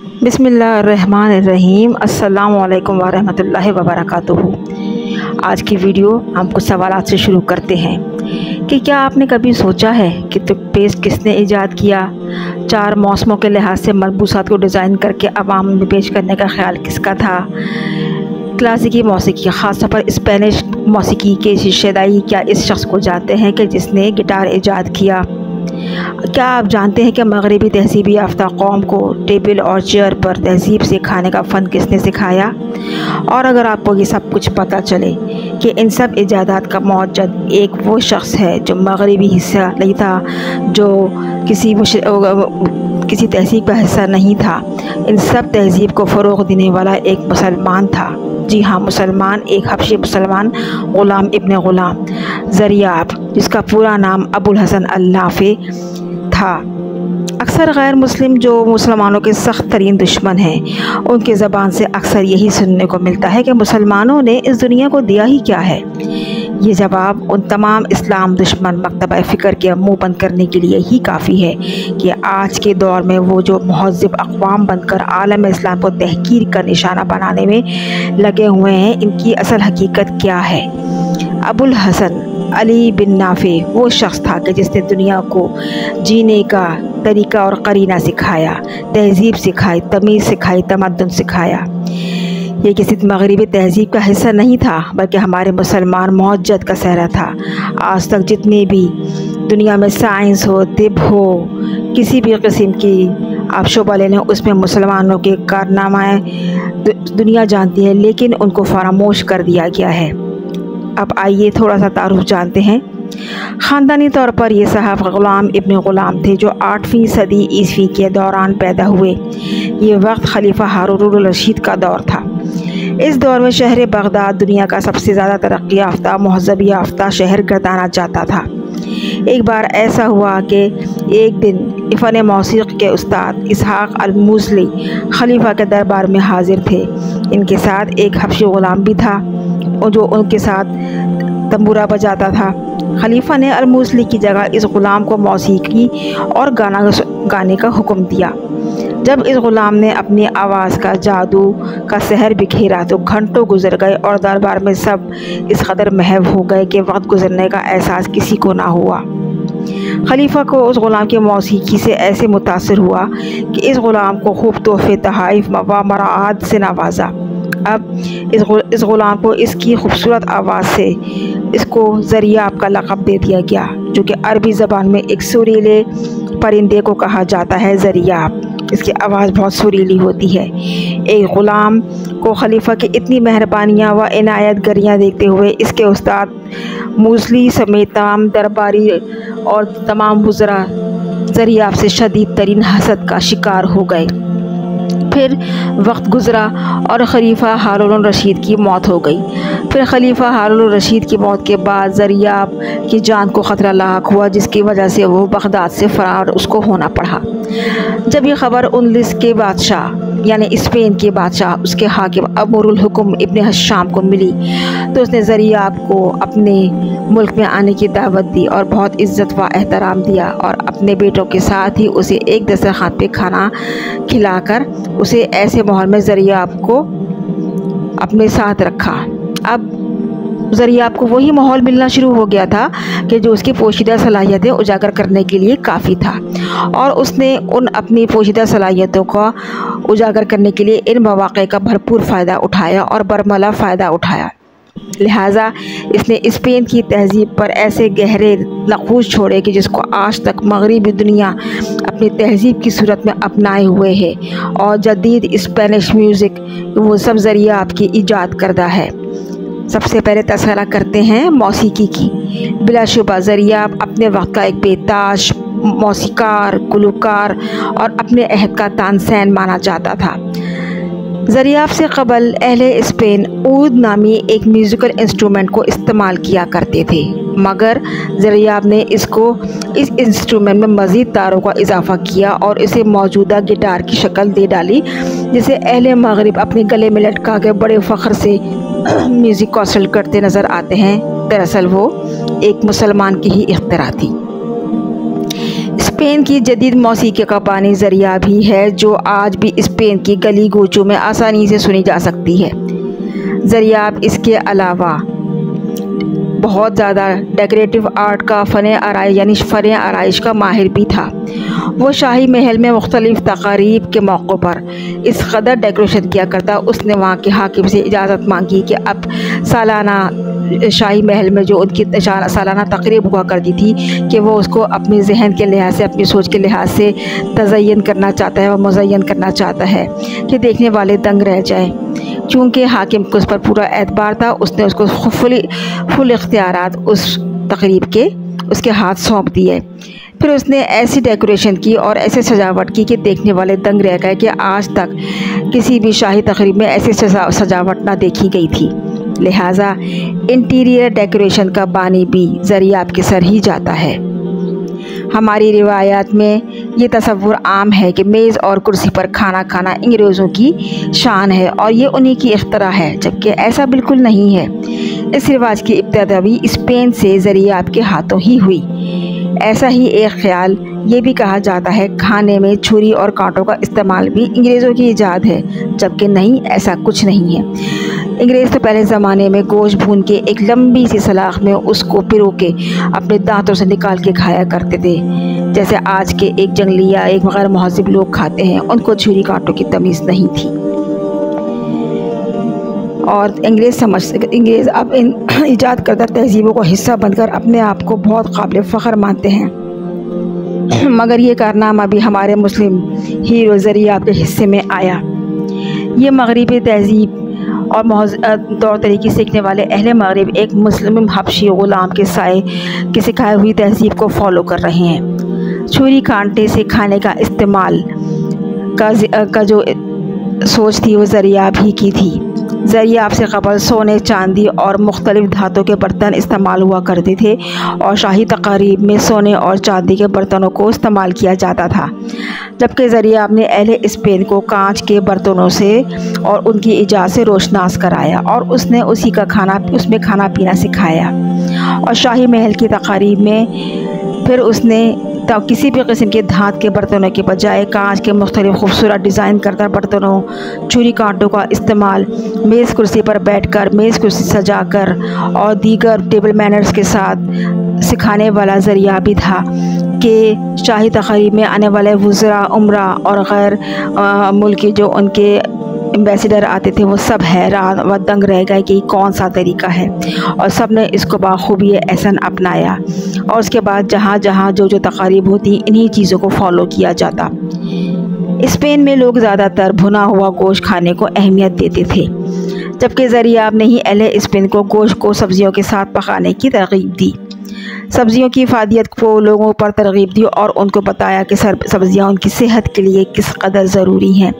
बिस्मिल्लाहिर्रहमानिर्रहीम। अस्सलामु अलैकुम वरहमतुल्लाहि वबरकातुहू। आज की वीडियो हम कुछ सवालात से शुरू करते हैं कि क्या आपने कभी सोचा है कि टूथपेस्ट किसने ईजाद किया? 4 मौसमों के लिहाज से मलबूसात को डिज़ाइन करके अवाम में पेश करने का ख्याल किसका था? क्लासिकी मौसीकी, ख़ासतौर पर स्पेनिश मौसीकी के शीशेदाई क्या इस शख्स को जानते हैं कि जिसने गिटार ईजाद किया? क्या आप जानते हैं कि मगरबी तहज़ीबी याफ्ता कौम को टेबल और चेयर पर तहज़ीब से खाने का फ़न किसने सिखाया? और अगर आपको ये सब कुछ पता चले कि इन सब इजादात का मौजद एक वो शख्स है जो मगरबी हिस्सा नहीं था, जो किसी तहज़ीब का हिस्सा नहीं था, इन सब तहज़ीब को फ़रोग़ देने वाला एक मुसलमान था। जी हाँ, मुसलमान, एक हबशी मुसलमान ग़ुलाम इब्न ग़ुलाम ज़रियाब, जिसका पूरा नाम अबुल हसन अल-नाफ़ी था। अक्सर गैर मुस्लिम जो मुसलमानों के सख्त तरीन दुश्मन हैं, उनके ज़बान से अक्सर यही सुनने को मिलता है कि मुसलमानों ने इस दुनिया को दिया ही क्या है। ये जवाब उन तमाम इस्लाम दुश्मन मकतबा फ़िक्र के मुँह बंद करने के लिए ही काफ़ी है कि आज के दौर में वो जो महज़्ज़ब अक़वाम बनकर आलम इस्लाम को तहक़ीर का निशाना बनाने में लगे हुए हैं, इनकी असल हकीकत क्या है। अबुल हसन अली बिन नाफ़ी वो शख्स था कि जिसने दुनिया को जीने का तरीका और करीना सिखाया, तहज़ीब सिखाई, तमीज़ सिखाई, तमद्दुन सिखाया। ये किसी मगरबी तहज़ीब का हिस्सा नहीं था, बल्कि हमारे मुसलमान मौजद का सहरा था। आज तक जितने भी दुनिया में साइंस हो, तिब हो, किसी भी किस्म की आप शोबा ले लें, उसमें मुसलमानों के कारनामे दुनिया जानती है, लेकिन उनको फरामोश कर दिया गया है। अब आइए थोड़ा सा तारुफ जानते हैं। ख़ानदानी तौर पर ये साहब ग़ुलाम इब्न ग़ुलाम थे जो 8वीं सदी ईस्वी के दौरान पैदा हुए। ये वक्त खलीफा हारून रशीद का दौर था। इस दौर में शहर बगदाद दुनिया का सबसे ज़्यादा तरक्की याफ्ता, महज़्ज़ब याफ्ता शहर गर्दाना जाता था। एक बार ऐसा हुआ कि एक दिन फ़न मौसीक़ी के उस्ताद इसहाक़ अल-मूसली खलीफा के दरबार में हाज़िर थे। इनके साथ एक हबशी ग़ुलाम भी था जो उनके साथ तंबूरा बजाता था। खलीफा ने अल-मूसली की जगह इस ग़ुलाम को मौसीक़ी और गाने का हुक्म दिया। जब इस ग़ुलाम ने अपनी आवाज़ का जादू का सहर बिखेरा तो घंटों गुजर गए और दरबार में सब इस कदर महव हो गए कि वक्त गुजरने का एहसास किसी को ना हुआ। खलीफा को उस ग़ुलाम की मौसीक़ी से ऐसे मुतासिर हुआ कि इस ग़ुलाम को खूब तोहफ़े, तहाइफ़ व मराआत से नवाजा। अब इस ग़ुलाम को इसकी खूबसूरत आवाज़ से इसको ज़रियाब का लक़ब दे दिया गया, जो कि अरबी ज़बान में एक सुरीले परिंदे को कहा जाता है। ज़रियाब, इसकी आवाज़ बहुत सुरीली होती है। एक ग़ुलाम को खलीफा की इतनी मेहरबानियाँ व इनायत गरियाँ देखते हुए इसके उस्ताद मूसली समेत तमाम दरबारी और तमाम वुज़रा ज़रियाब से शदीद तरीन हसद का शिकार हो गए। फिर वक्त गुज़रा और खलीफा हारून रशीद की मौत हो गई। फिर खलीफा हारून रशीद की मौत के बाद ज़रियाब की जान को ख़तरा लाहक हुआ, जिसकी वजह से वो बगदाद से फ़रार उसको होना पड़ा। जब ये ख़बर उनलिस के बादशाह यानी स्पेन के बादशाह उसके हाकिम अमरुल हुक्म इब्न हशाम को मिली तो उसने ज़रियाब को अपने मुल्क में आने की दावत दी और बहुत इज़्ज़त व एहतराम दिया और अपने बेटों के साथ ही उसे एक दस्तरख़्वान पे खाना खिलाकर उसे ऐसे माहौल में ज़रियाब को अपने साथ रखा। अब ज़रियाब को वही माहौल मिलना शुरू हो गया था कि जो उसकी पोशीदा सलाहियतें उजागर करने के लिए काफ़ी था, और उसने उन अपनी पोशीदा सलाहियतों का उजागर करने के लिए इन मौक़े का भरपूर फ़ायदा उठाया और बरमला फ़ायदा उठाया। लिहाजा इसने स्पेन की तहज़ीब पर ऐसे गहरे नक़ूश छोड़े कि जिसको आज तक मगरबी दुनिया अपनी तहज़ीब की सूरत में अपनाए हुए है, और जदीद स्पेनिश म्यूज़िक वो सब ज़रियाब की ईजाद करदा है। सबसे पहले तस्करा करते हैं मौसीक़ी की। बिलाशुबा ज़रियाब अपने वक्त का एक बेताज मौसीकार, गुलकार और अपने अहद का तानसैन माना जाता था। ज़रियाब से क़बल अहले स्पेन ऊद नामी एक म्यूज़िकल इंस्ट्रूमेंट को इस्तेमाल किया करते थे, मगर ज़रियाब ने इस इंस्ट्रूमेंट में मज़ीद तारों का इजाफ़ा किया और इसे मौजूदा गिटार की शक्ल दे डाली, जिसे अहले मगरिब अपने गले में लटका के बड़े फ़ख्र से म्यूज़िक को हासिल करते नज़र आते हैं। दरअसल वो एक मुसलमान की ही इख्तिरा थी। स्पेन की जदीद मौसीकी का बानी ज़रिया भी है, जो आज भी स्पेन की गली गोचों में आसानी से सुनी जा सकती है। ज़रियाब इसके अलावा बहुत ज़्यादा डेकोरेटिव आर्ट का फ़न आराइश का माहिर भी था। वो शाही महल में मुख्तलिफ़ तकारीब के मौक़ों पर इस कदर डेकोरेशन किया करता। उसने वहाँ के हाकिम से इजाज़त मांगी कि अब सालाना शाही महल में जो उनकी सालाना तकरीब हुआ करती थी कि वो उसको अपने जहन के लिहाज से, अपनी सोच के लिहाज से तज़य्यन करना चाहता है और मुज़य्यन करना चाहता है कि देखने वाले दंग रह जाए। चूँकि हाकिम को उस पर पूरा एतबार था, उसने उसको फुल इख्तियारात उस तकरीब के उसके हाथ सौंप दिए। फिर उसने ऐसी डेकोरेशन की और ऐसे सजावट की कि देखने वाले दंग रह गए कि आज तक किसी भी शाही तकरीब में ऐसी सजावट ना देखी गई थी। लिहाजा इंटीरियर डेकोरेशन का बानी भी ज़रियाब के सर ही जाता है। हमारी रिवायात में ये तसव्वुर आम है कि मेज़ और कुर्सी पर खाना खाना अंग्रेज़ों की शान है और ये उन्हीं की इख्तरा है, जबकि ऐसा बिल्कुल नहीं है। इस रिवाज की इब्तिदा भी स्पेन से ज़रियाब के हाथों ही हुई। ऐसा ही एक ख्याल ये भी कहा जाता है खाने में छुरी और कांटों का इस्तेमाल भी अंग्रेज़ों की ईजाद है, जबकि नहीं, ऐसा कुछ नहीं है। अंग्रेज़ तो पहले ज़माने में गोश्त भून के एक लंबी सी सलाख में उसको पिरो के अपने दांतों से निकाल के खाया करते थे, जैसे आज के एक जंगली या एक गैर महज़िब लोग खाते हैं। उनको छुरी कांटों की तमीज़ नहीं थी और अंग्रेज़ अब इन ईजाद करदा तहज़ीबों को हिस्सा बनकर अपने आप को बहुत काबिल फ़ख्र मानते हैं। मगर ये कारनामा भी हमारे मुस्लिम हीरो ज़रियाब के हिस्से में आया। ये मगरिबी तहज़ीब और तौर तरीके सीखने वाले अहले मगरिब एक मुस्लिम हबशी ग़ुलाम के सिखाई हुई तहज़ीब को फॉलो कर रहे हैं। छुरी कांटे से खाने का इस्तेमाल का जो सोच थी वो ज़रियाब ही की थी। ज़रियाब से क़बल सोने, चांदी और मुख्तलिफ़ धातों के बर्तन इस्तेमाल हुआ करते थे और शाही तक़रीब में सोने और चांदी के बर्तनों को इस्तेमाल किया जाता था, जबकि ज़रियाब ने अहले स्पेन को कांच के बर्तनों से और उनकी इजाज़त से रोशनास कराया और उसने उसमें खाना पीना सिखाया। और शाही महल की तक़रीब में फिर उसने किसी भी किस्म के धात के बर्तनों के बजाय कांच के मुख्तलिफ़ खूबसूरत डिज़ाइन करता बर्तनों, छुरी कांटों का इस्तेमाल मेज़ कुर्सी पर बैठकर, मेज़ कुर्सी सजाकर और दीगर टेबल मैनर्स के साथ सिखाने वाला ज़रिया भी था कि शाही तक़रीब में आने वाले वुज़रा, उमरा और गैर मुल्की जो उनके एम्बेसडर आते थे वो सब हैरान व दंग रह गए कि कौन सा तरीका है, और सब ने इसको बाखूबी एहसन अपनाया। और उसके बाद जहाँ जहाँ जो तक़रीब होती इन्हीं चीज़ों को फॉलो किया जाता। स्पेन में लोग ज़्यादातर भुना हुआ गोश्त खाने को अहमियत देते थे, जबकि ज़रियाब ने ही अहले स्पेन को गोश्त को सब्ज़ियों के साथ पकाने की तरग़ीब दी। सब्ज़ियों की इफ़ादियत को लोगों पर तरग़ीब दी और उनको बताया कि सब्ज़ियाँ उनकी सेहत के लिए किस कदर ज़रूरी हैं।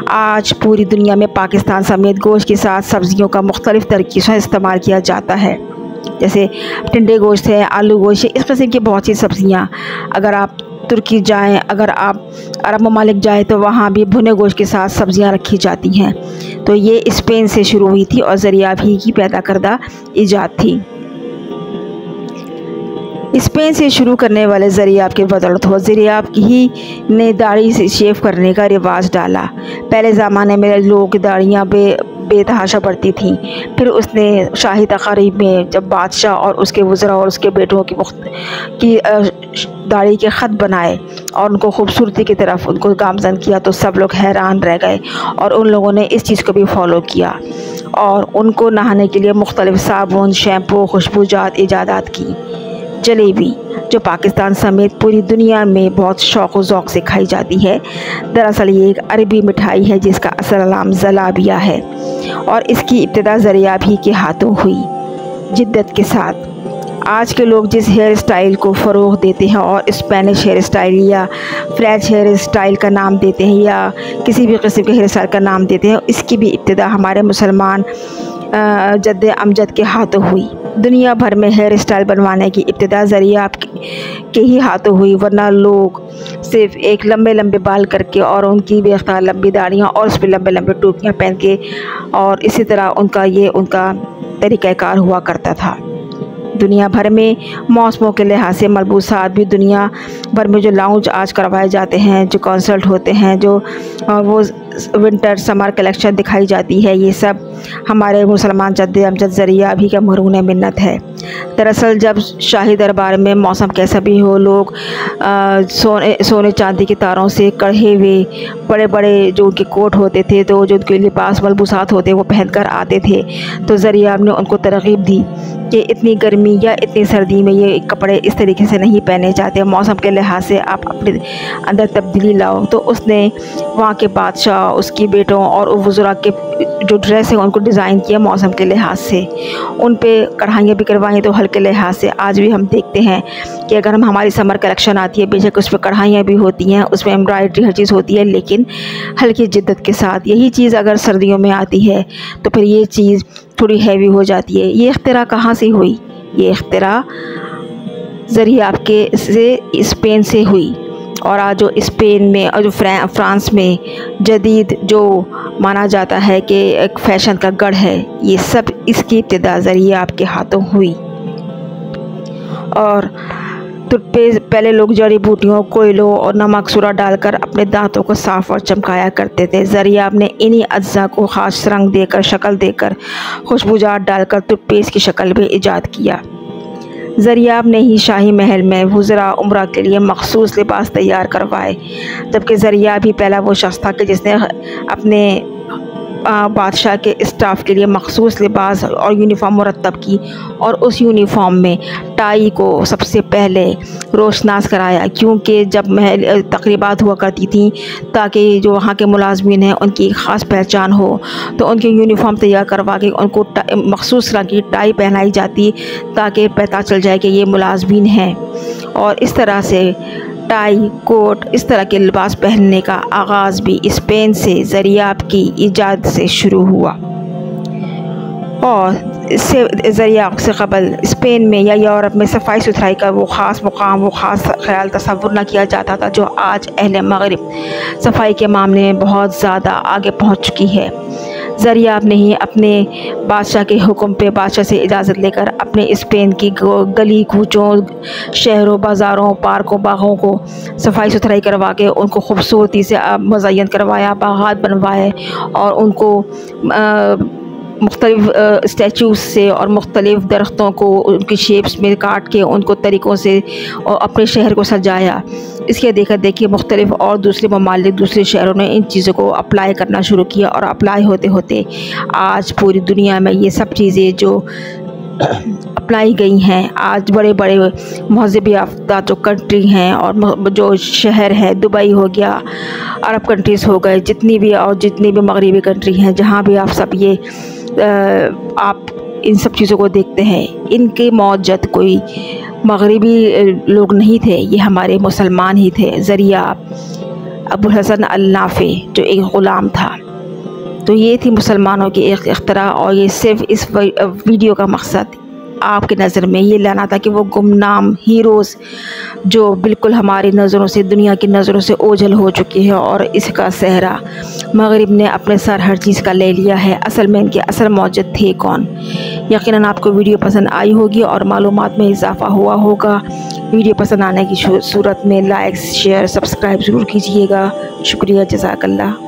आज पूरी दुनिया में पाकिस्तान समेत गोश्त के साथ सब्ज़ियों का मुख्तलिफ़ तरीक़ों से इस्तेमाल किया जाता है, जैसे टिंडे गोश्त है, आलू गोश्त, इस किस्म की बहुत सी सब्ज़ियाँ। अगर आप तुर्की जाएं, अगर आप अरब ममालिक जाएं तो वहाँ भी भुने गोश्त के साथ सब्ज़ियाँ रखी जाती हैं। तो ये स्पेन से शुरू हुई थी और ज़रियाब ही की पैदा करदा ईजाद थी। स्पेन से शुरू करने वाले ज़रियाब के बदौलत हुआ ज़रियाब ही ने दाढ़ी से शेव करने का रिवाज डाला। पहले ज़माने में लोगों की दाढ़ियाँ बेतहाशा बढ़ती थीं। फिर उसने शाही तक़रीब में जब बादशाह और उसके वज़रा और उसके बेटों की दाढ़ी के ख़त बनाए और उनको खूबसूरती की तरफ उनको गामज़न किया तो सब लोग हैरान रह गए और उन लोगों ने इस चीज़ को भी फॉलो किया और उनको नहाने के लिए मुख्तलिफ़ साबुन, शैम्पू, खुशबूजात ईजादात की। जलेबी, जो पाकिस्तान समेत पूरी दुनिया में बहुत शौक़ व ज़ौक़ से खाई जाती है, दरअसल ये एक अरबी मिठाई है जिसका असल नाम ज़लाबिया है और इसकी इब्तिदा ज़रियाब ही के हाथों हुई जिद्दत के साथ। आज के लोग जिस हेयर स्टाइल को फ़रोग़ देते हैं और स्पेनिश हेयर स्टाइल या फ्रेंच हेयर स्टाइल का नाम देते हैं या किसी भी किस्म के हेयर स्टाइल का नाम देते हैं, इसकी भी इब्तिदा हमारे मुसलमान जद्द अमजद के हाथों हुई। दुनिया भर में हेयर स्टाइल बनवाने की इब्तिदा ज़रियाब के ही हाथों हुई, वरना लोग सिर्फ़ एक लंबे लंबे बाल करके और उनकी बेख्तियार लंबी दाढ़ियाँ और उस पर लंबे लंबे टोपियाँ पहन के और इसी तरह उनका तरीक़ाकार हुआ करता था। दुनिया भर में मौसमों के लिहाज से मलबूसात भी दुनिया भर में जो लाउंज आज करवाए जाते हैं, जो कॉन्सर्ट होते हैं, जो वो विंटर समर कलेक्शन दिखाई जाती है, ये सब हमारे मुसलमान जद्द अमजद ज़रिया भी का मरून मिन्नत है। दरअसल जब शाही दरबार में मौसम कैसा भी हो, लोग सोने चांदी के तारों से कढ़े हुए बड़े बड़े जो उनके कोट होते थे, तो जो उनके लिबास मलबूसात होते वो पहनकर आते थे। तो ज़रिया ने उनको तरग़ीब दी कि इतनी गर्मी या इतनी सर्दी में ये कपड़े इस तरीके से नहीं पहने जाते, मौसम के लिहाज से आप अपने अंदर तब्दीली लाओ। तो उसने वहाँ के बादशाह, उसकी बेटों और वज़रा के जो ड्रेस है उनको डिज़ाइन किया मौसम के लिहाज से। उन पे कढ़ाइयाँ भी करवाई तो हल्के लिहाज से। आज भी हम देखते हैं कि अगर हमारी समर कलेक्शन आती है, बेशक उस पर कढ़ाइयाँ भी होती हैं, उसमें एम्ब्रॉयडरी हर चीज़ होती है, लेकिन हल्की जिद्दत के साथ। यही चीज़ अगर सर्दियों में आती है तो फिर ये चीज़ थोड़ी हैवी हो जाती है। ये इख्तिरा कहाँ से हुई? ये इख्तिरा ज़रिया आपके से स्पेन से हुई। और आज जो स्पेन में और जो फ्रांस में जदीद जो माना जाता है कि एक फ़ैशन का गढ़ है, ये सब इसकी इब्तिदा ज़रिया आपके हाथों हुई। और टूथपेस्ट पहले लोग जड़ी बूटियों, कोयलों और नमक सूरा डालकर अपने दांतों को साफ़ और चमकाया करते थे। ज़रिया ने इन्हीं अज्जा को ख़ास रंग देकर, शक्ल देकर, खुशबूजात डालकर टूथपेस्ट की शक्ल में ईजाद किया। ज़रिया ने ही शाही महल में वज़रा उम्रा के लिए मखसूस लिबास तैयार करवाए, जबकि ज़रिया भी पहला वो शख्स था कि जिसने अपने बादशाह के स्टाफ के लिए मखसूस लिबास और यूनिफॉर्म मुरतब की, और उस यूनिफॉर्म में टाई को सबसे पहले रोशनास कराया, क्योंकि जब महल तकरीबात हुआ करती थी ताकि जो वहाँ के मुलाजमीन हैं उनकी ख़ास पहचान हो, तो उनकी यूनिफॉर्म तैयार करवा के उनको मखसूस रंग की टाई पहनाई जाती ताकि पता चल जाए कि ये मुलाजमीन हैं। और इस तरह से टाई, कोट, इस तरह के लिबास पहनने का आगाज़ भी स्पेन से ज़रिया की ईजाद से शुरू हुआ। और इससे ज़रिया से क़बल स्पेन में या यूरोप में सफाई सुथराई का वो ख़ास मुकाम, वो ख़ास ख्याल तसव्वुर न किया जाता था, जो आज अहले मग़रिब सफाई के मामले में बहुत ज़्यादा आगे पहुँच चुकी है। ज़रिया ने ही अपने बादशाह के हुक्म पे बादशाह से इजाज़त लेकर अपने स्पेन की गली कूचों, शहरों, बाज़ारों, पार्कों, बागों को सफाई सुथराई करवा के उनको खूबसूरती से मुज़य्यन करवाया, बागात बनवाए और उनको मुख्तलिफ़ स्टैचूज़ से और मुख्तलिफ़ दरख्तों को उनकी शेप्स में काट के उनको तरीक़ों से और अपने शहर को सजाया। इसके देखा देखिए मुख्तलिफ़ और दूसरे ममालिक, दूसरे शहरों ने इन चीज़ों को अप्लाई करना शुरू किया, और अप्लाई होते होते आज पूरी दुनिया में ये सब चीज़ें जो अप्लाई गई हैं, आज बड़े बड़े महज़ब याफ्ता जो कंट्री हैं और जो शहर है, दुबई हो गया, अरब कंट्रीज़ हो गए, जितनी भी मगरिबी कंट्री हैं, जहाँ भी आप सब ये आप इन सब चीज़ों को देखते हैं, इनके मौजूद कोई मगरिबी लोग नहीं थे, ये हमारे मुसलमान ही थे। ज़रिया अबुल हसन अल नाफ़े जो एक ग़ुलाम था। तो ये थी मुसलमानों की एक इख्तिरा, और ये सिर्फ़ इस वीडियो का मकसद आपकी नज़र में ये लाना था कि वो गुमनाम हीरोज़ जो बिल्कुल हमारी नज़रों से, दुनिया की नज़रों से ओझल हो चुके हैं, और इसका सहरा मगरिब ने अपने सर हर चीज़ का ले लिया है, असल में इनके असल मौजूद थे कौन। यकीनन आपको वीडियो पसंद आई होगी और मालूमात में इजाफ़ा हुआ होगा। वीडियो पसंद आने की सूरत में लाइक, शेयर, सब्सक्राइब ज़रूर कीजिएगा। शुक्रिया, जज़ाकल्लाह।